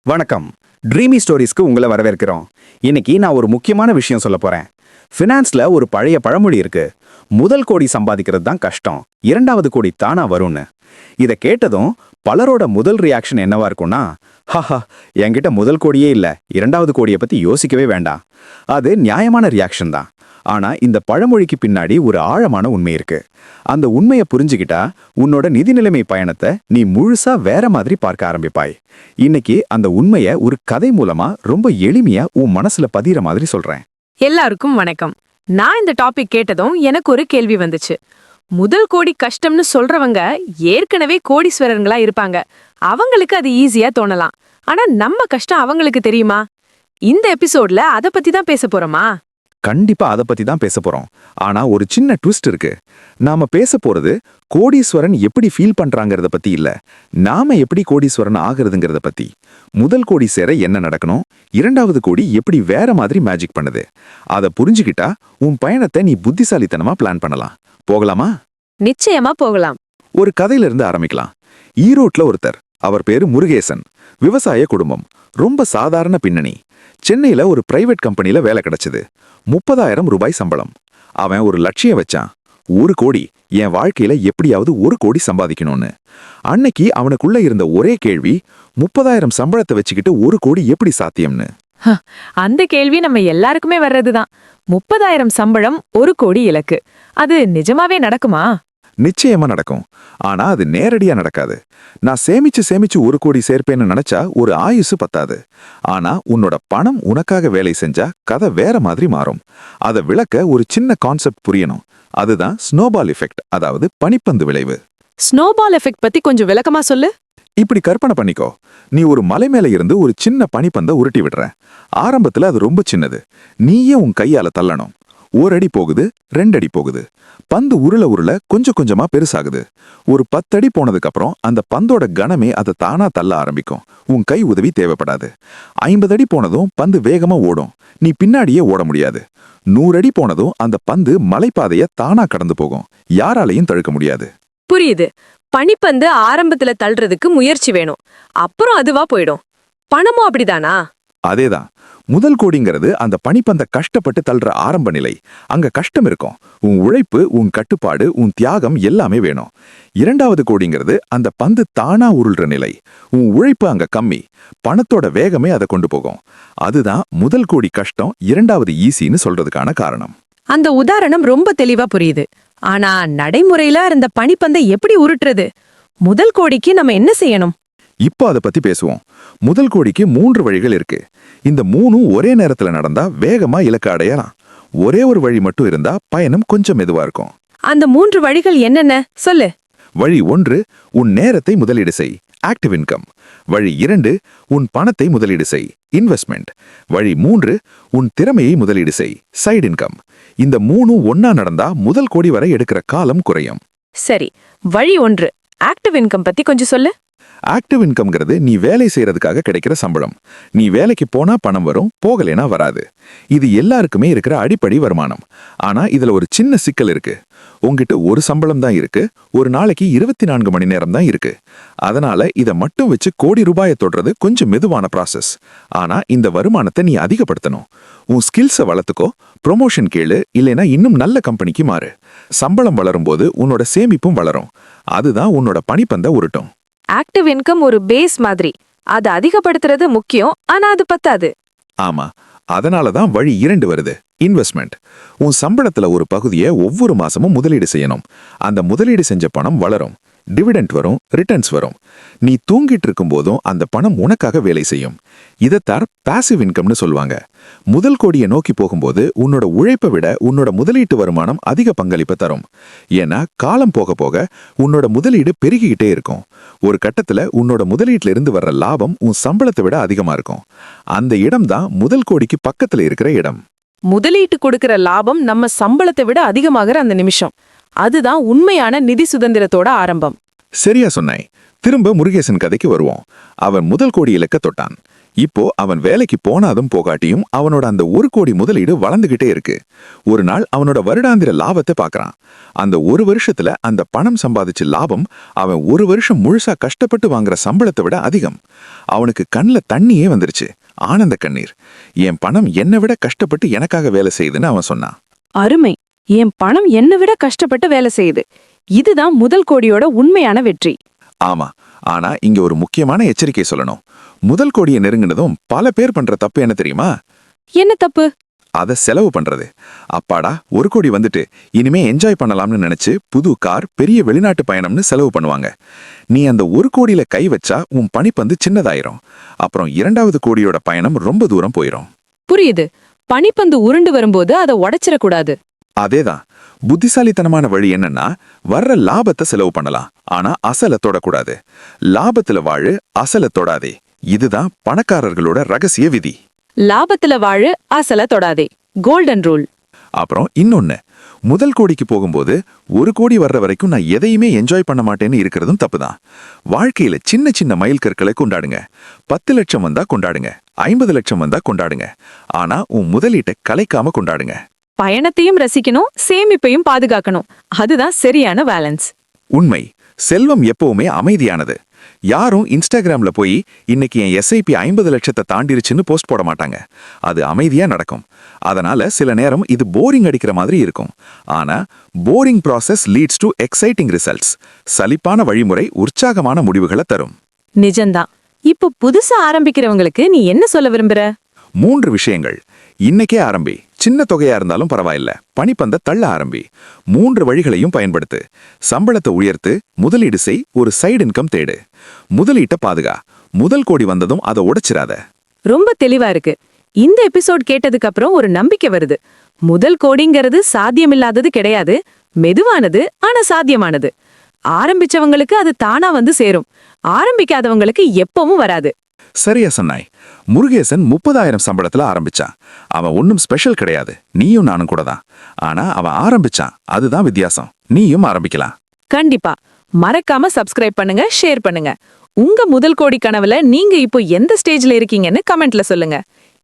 வணக்கம். ட்ரீமி ஸ்டோரிஸ்க்கு உங்களை வரவேற்கிறோம். இன்னைக்கு நான் ஒரு முக்கியமான விஷயம் சொல்ல போறேன். ஃபினான்ஸ்ல ஒரு பழைய பழமொழி இருக்கு. முதல் கோடி சம்பாதிக்கிறது தான் கஷ்டம், இரண்டாவது கோடி தானா வரும்னு. இதை கேட்டதும் பலரோட முதல் ரியாக்ஷன் என்னவா இருக்கும்னா, ஹஹா, என்கிட்ட முதல் கோடியே இல்ல, இரண்டாவது கோடியை பத்தி யோசிக்கவே வேண்டாம். அது நியாயமான ரியாக்ஷன் தான். ஆனா இந்த பழமொழிக்கு பின்னாடி ஒரு ஆழமான உண்மை இருக்கு. அந்த உண்மையை புரிஞ்சுக்கிட்டா உன்னோட நிதி நிலைமை பயணத்தை நீ முழுசா வேற மாதிரி பார்க்க ஆரம்பிப்பாய். இன்னைக்கு அந்த உண்மையை ஒரு கதை மூலமா ரொம்ப எளிமையா உன் மனசுல பதிகிற மாதிரி சொல்றேன். எல்லாருக்கும் வணக்கம். நான் இந்த டாபிக் கேட்டதும் எனக்கு ஒரு கேள்வி வந்துச்சு. முதல் கோடி கஷ்டம்னு சொல்றவங்க ஏற்கனவே கோடீஸ்வரர்களா இருப்பாங்க. அவங்களுக்கு அது ஈஸியா தோணலாம். ஆனா நம்ம கஷ்டம் அவங்களுக்கு தெரியுமா? இந்த எபிசோட்ல அத பத்தி தான் பேச போறோமா? கண்டிப்பா அதை பத்தி தான் பேச போறோம். ஆனா ஒரு சின்ன ட்விஸ்ட் இருக்கு. நாம பேச போறது கோடீஸ்வரன் எப்படி ஃபீல் பண்றாங்கறத பத்தி இல்ல, நாம எப்படி கோடீஸ்வரன் ஆகிறதுங்கிறத பத்தி. முதல் கோடி சேர என்ன நடக்கணும், இரண்டாவது கோடி எப்படி வேற மாதிரி மேஜிக் பண்ணுது, அதை புரிஞ்சுக்கிட்டா உன் பயணத்தை நீ புத்திசாலித்தனமா பிளான் பண்ணலாம். போகலாமா? நிச்சயமா போகலாம். ஒரு கதையில இருந்து ஆரம்பிக்கலாம். ஈரோட்ல ஒருத்தர், அவர் பேரு முருகேசன். விவசாய குடும்பம், ரொம்ப சாதாரண பின்னணி. சென்னையில ஒரு பிரைவேட் கம்பெனில வேலை கிடைச்சது. 30,000 ரூபாய் சம்பளம். அவன் ஒரு லட்சியம் வச்சான், 1 கோடி, என் வாழ்க்கையில எப்படியாவது 1 கோடி சம்பாதிக்கணும்னு. அன்னைக்கு அவனுக்குள்ள இருந்த ஒரே கேள்வி, 30,000 சம்பளத்தை வச்சுக்கிட்டு 1 கோடி எப்படி சாத்தியம்னு. அந்த கேள்வி நம்ம எல்லாருக்குமே வர்றதுதான். 30,000 சம்பளம், 1 கோடி இலக்கு. அது நிஜமாவே நடக்குமா? நிச்சயமா நடக்கும். ஆனா அது நேரடியா நடக்காது. நான் சேமிச்சு சேமிச்சு 1 கோடி சேர்ப்பேன்னு நினைச்சா ஒரு ஆயுசு பத்தாது. ஆனா உன்னோட பணம் உனக்காக வேலை செஞ்சா கதை வேற மாதிரி மாறும். அதை விளக்க ஒரு சின்ன கான்செப்ட் புரியணும். அதுதான் ஸ்னோபால் எஃபெக்ட், அதாவது பனிப்பந்து விளைவு. ஸ்னோபால் எஃபெக்ட் பத்தி கொஞ்சம் விளக்கமா சொல்லு. இப்படி கற்பனை பண்ணிக்கோ, நீ ஒரு மலை மேல இருந்து ஒரு சின்ன பனிப்பந்தை உருட்டி விடுற. ஆரம்பத்துல அது ரொம்ப சின்னது, நீயே உன் கையால தள்ளணும். 1 அடி போகுது, 2 அடி போகுது. பந்து உருள உருள கொஞ்சம் கொஞ்சமா பெருசாகுது. ஒரு 10 அடி போனதுக்கு அப்புறம் அந்த பந்தோட கனமே அதை தானா தள்ள ஆரம்பிக்கும். உன் கை உதவி தேவைப்படாது. 50 அடி போனதும் பந்து வேகமா ஓடும், நீ பின்னாடியே ஓட முடியாது. 100 அடி போனதும் அந்த பந்து மலைப்பாதைய தானா கடந்து போகும், யாராலையும் தடுக்க முடியாது. புரியுது. பனிப்பந்து ஆரம்பத்துல தள்ளுறதுக்கு முயற்சி வேணும், அப்புறம் அதுவா போயிடும். பணமும் அப்படிதானா? அதேதான். முதல் கோடிங்கிறது அந்த பனிப்பந்தை கஷ்டப்பட்டு தள்ளுற ஆரம்ப நிலை. அங்க கஷ்டம் இருக்கும், உன் உழைப்பு, உன் கட்டுப்பாடு, உன் தியாகம் எல்லாமே வேணும். இரண்டாவது கோடிங்கிறது அந்த பந்து தானா உருள்ற நிலை. உன் உழைப்பு அங்க கம்மி, பணத்தோட வேகமே அதை கொண்டு போகும். அதுதான் முதல் கோடி கஷ்டம், இரண்டாவது ஈஸின்னு சொல்றதுக்கான காரணம். அந்த உதாரணம் ரொம்ப தெளிவா புரியுது. ஆனா நடைமுறையில அந்த பனிப்பந்தை எப்படி உருட்டுறது? முதல் கோடிக்கு நம்ம என்ன செய்யணும்? இப்போ அதை பத்தி பேசுவோம். முதல் கோடிக்கு 3 வழிகள் இருக்கு. இந்த 3ம் ஒரே நேரத்துல நடந்தா வேகமா இலக்க அடையலாம். ஒரே ஒரு வழி மட்டும் இருந்தா பயணம் கொஞ்சம் மெதுவா இருக்கும். அந்த 3 வழிகள் என்னென்ன சொல்லு. வழி 1, உன் நேரத்தை முதலீடு செய், ஆக்டிவ் இன்கம். வழி 2, உன் பணத்தை முதலீடு செய், இன்வெஸ்ட்மெண்ட். வழி 3, உன் திறமையை முதலீடு செய், சைடு இன்கம். இந்த 3ம் ஒன்னா நடந்தா முதல் கோடி வரை எடுக்கிற காலம் குறையும். சரி, வழி 1, ஆக்டிவ் இன்கம் பத்தி கொஞ்சம் சொல்லு. ஆக்டிவ் இன்கம்ங்கிறது நீ வேலை செய்யறதுக்காக கிடைக்கிற சம்பளம். நீ வேலைக்கு போனா பணம் வரும், போகலைனா வராது. இது எல்லாருக்குமே இருக்கிற அடிப்படை வருமானம். ஆனா இதுல ஒரு சின்ன சிக்கல் இருக்கு. உங்ககிட்ட ஒரு சம்பளம் தான் இருக்கு, ஒரு நாளைக்கு 24 மணி நேரம் தான் இருக்கு. அதனால இதை மட்டும் வச்சு கோடி ரூபாயை தொடுறது கொஞ்சம் மெதுவான ப்ராசஸ். ஆனா இந்த வருமானத்தை நீ அதிகப்படுத்தணும். உன் ஸ்கில்ஸை வளர்த்துக்கோ, ப்ரொமோஷன் கேளு, இல்லைன்னா இன்னும் நல்ல கம்பெனிக்கு மாறு. சம்பளம் வளரும் போது உன்னோட சேமிப்பும் வளரும். அதுதான் உன்னோட பனிப்பந்தை உருட்டும். ஆக்டிவ் இன்கம் ஒரு பேஸ் மாதிரி, அது அதிகப்படுத்துறது முக்கியம், ஆனா அது பத்தாது. ஆமா, அதனாலதான் வழி 2 வருது, இன்வெஸ்ட்மெண்ட். உன் சம்பளத்துல ஒரு பகுதியை ஒவ்வொரு மாசமும் முதலீடு செய்யணும். அந்த முதலீடு செஞ்ச பணம் வளரும், டிவிடெண்ட் வரும், ரிட்டர்ன்ஸ் வரும். நீ தூங்கிட்டு இருக்கும் போதும் அந்த பணம் உனக்காக வேலை செய்யும். இதைத்தான் பாசிவ் இன்கம்னு சொல்லுவாங்க. முதல் கோடியை நோக்கி போகும்போது உன்னோட உழைப்பை விட உன்னோட முதலீட்டு வருமானம் அதிக பங்களிப்பை தரும். ஏன்னா காலம் போக போக உன்னோட முதலீடு பெருகிக்கிட்டே இருக்கும். ஒரு கட்டத்துல உன்னோட முதலீட்டுல இருந்து வர்ற லாபம் உன் சம்பளத்தை விட அதிகமா இருக்கும். அந்த இடம் தான் முதல் கோடிக்கு பக்கத்துல இருக்கிற இடம். முதலீட்டு கொடுக்கிற லாபம் நம்ம சம்பளத்தை விட அதிகமாகிற அந்த நிமிஷம், அதுதான் உண்மையான நிதி சுதந்திரத்தோட ஆரம்பம். சரியா சொன்னாய். திரும்ப முருகேசன் கதைக்கு வருவோம். அவன் முதல் கோடி இலக்க தொட்டான். இப்போ அவன் வேலைக்கு போனாதும் போகாட்டியும் அவனோட அந்த 1 கோடி முதலீடு வளர்ந்துகிட்டே இருக்கு. ஒரு நாள் அவனோட வருடாந்திர லாபத்தை பார்க்கறான். அந்த 1 வருஷத்துல அந்த பணம் சம்பாதிச்ச லாபம் அவன் 1 வருஷம் முழுசா கஷ்டப்பட்டு வாங்குற சம்பளத்தை விட அதிகம். அவனுக்கு கண்ணுல தண்ணியே வந்துருச்சு, ஆனந்த கண்ணீர். என் பணம் என்னை விட கஷ்டப்பட்டு எனக்காக வேலை செய்யுதுன்னு அவன் சொன்னான். அருமை. என் பணம் என்னை விட கஷ்டப்பட்டு வேலை செய்யுது. இதுதான் முதல் கோடியோட உண்மையான வெற்றி. ஆமா, ஆனா இங்க ஒரு முக்கியமான எச்சரிக்கை சொல்லணும். முதல் கோடியை நெருங்கினதும் பல பேர் பண்ற தப்பு என்ன தெரியுமா? என்ன தப்பு? அத செலவு பண்றது. அப்பாடா 1 கோடி வந்துட்டு இனிமே என்ஜாய் பண்ணலாம்னு நினைச்சு புது கார், பெரிய வெளிநாட்டு பயணம்னு செலவு பண்ணுவாங்க. நீ அந்த 1 கோடியில கை வச்சா உன் பனிப்பந்து சின்னதாயிரும். அப்புறம் 2வது கோடியோட பயணம் ரொம்ப தூரம் போயிரும். புரியுது. பனிப்பந்து உருண்டு வரும்போது அதை உடைச்சிடக்கூடாது. அதேதான். புத்திசாலித்தனமான வழி என்னன்னா, வர்ற லாபத்தை செலவு பண்ணலாம், ஆனா அசலை தொடக்கூடாது. லாபத்துல வாழு, அசலை தொடாதே. இதுதான் பணக்காரர்களோட ரகசிய விதி. லாபத்துல வாழு, அசல தொடாதே. Golden rule. அப்புறம் இன்னொன்னு, முதல் கோடிக்கு போகும்போது 1 கோடி வர்ற வரைக்கும் நான் எதையுமே என்ஜாய் பண்ண மாட்டேன்னு இருக்கிறதும் தப்புதான். வாழ்க்கையில சின்ன சின்ன மைல் கற்களை கொண்டாடுங்க. 10 லட்சம் வந்தா கொண்டாடுங்க, 50 லட்சம் வந்தா கொண்டாடுங்க. ஆனா உன் முதலீட்டை கலைக்காம கொண்டாடுங்க. பயணத்தையும் ரசிக்கணும், சேமிப்பையும் பாதுகாக்கணும். அதுதான் சரியான பேலன்ஸ். உண்மை. செல்வம் எப்பவுமே அமைதியானது. யாரும் இன்ஸ்டாகிராம்ல போய் இன்னைக்கு என் எஸ்ஐபி 50 லட்சத்தை தாண்டிருச்சுன்னு போஸ்ட் போட மாட்டாங்க. அது அமைதியா நடக்கும். அதனால சில நேரம் இது போரிங் அடிக்கிற மாதிரி இருக்கும். ஆனா boring process leads to exciting results. சலிப்பான வழிமுறை உற்சாகமான முடிவுகளை தரும். நிஜம்தான். இப்போ புதுசா ஆரம்பிக்கிறவங்களுக்கு நீ என்ன சொல்ல விரும்புற? 3 விஷயங்கள். இன்னைக்கே ஆரம்பி. சின்ன தொகையா இருந்தாலும் பரவாயில்ல, பனிப்பந்த தள்ள ஆரம்பி. 3 வழிகளையும் பயன்படுத்து. சம்பளத்தை உயர்த்து, முதலீடு செய், ஒரு சைடு இன்கம் தேடு. முதலீட்டை பாதுகா. முதல் கோடி வந்ததும் அதை உடைச்சிராத. ரொம்ப தெளிவா இருக்கு. இந்த எபிசோட் கேட்டதுக்கு அப்புறம் ஒரு நம்பிக்கை வருது. முதல் கோடிங்கிறது சாத்தியமில்லாதது கிடையாது, மெதுவானது ஆனா சாத்தியமானது. ஆரம்பிச்சவங்களுக்கு அது தானா வந்து சேரும், ஆரம்பிக்காதவங்களுக்கு எப்பவும் வராது. சரியா சொன்னாய். முருகேசன் 30,000 சம்பளத்துல ஆரம்பிச்சான். அவன் ஒன்னும் ஸ்பெஷல் கிடையாது, நீயும் நானும் கூட தான். ஆனா அவன் ஆரம்பிச்சான், அதுதான் வித்தியாசம். நீயும் ஆரம்பிக்கலாம். கண்டிப்பா. மறக்காம சப்ஸ்கிரைப் பண்ணுங்க, ஷேர் பண்ணுங்க. உங்க முதல் கோடி கனவுல நீங்க இப்போ எந்த ஸ்டேஜ்ல இருக்கீங்கன்னு கமெண்ட்ல சொல்லுங்க.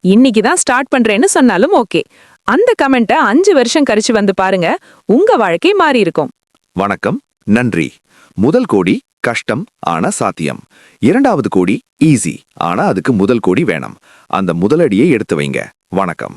இன்னைக்கு தான் ஸ்டார்ட் பண்றேன்னு சொன்னாலும் ஓகே. அந்த கமெண்ட்டை 5 வருஷம் கழிச்சு வந்து பாருங்க, உங்க வாழ்க்கை மாறி இருக்கும். வணக்கம், நன்றி. முதல் கோடி கஷ்டம் ஆனா சாத்தியம். 2வது கோடி ஈஸி, ஆனா அதுக்கு முதல் கோடி வேணும். அந்த முதலடியை எடுத்து வைங்க. வணக்கம்.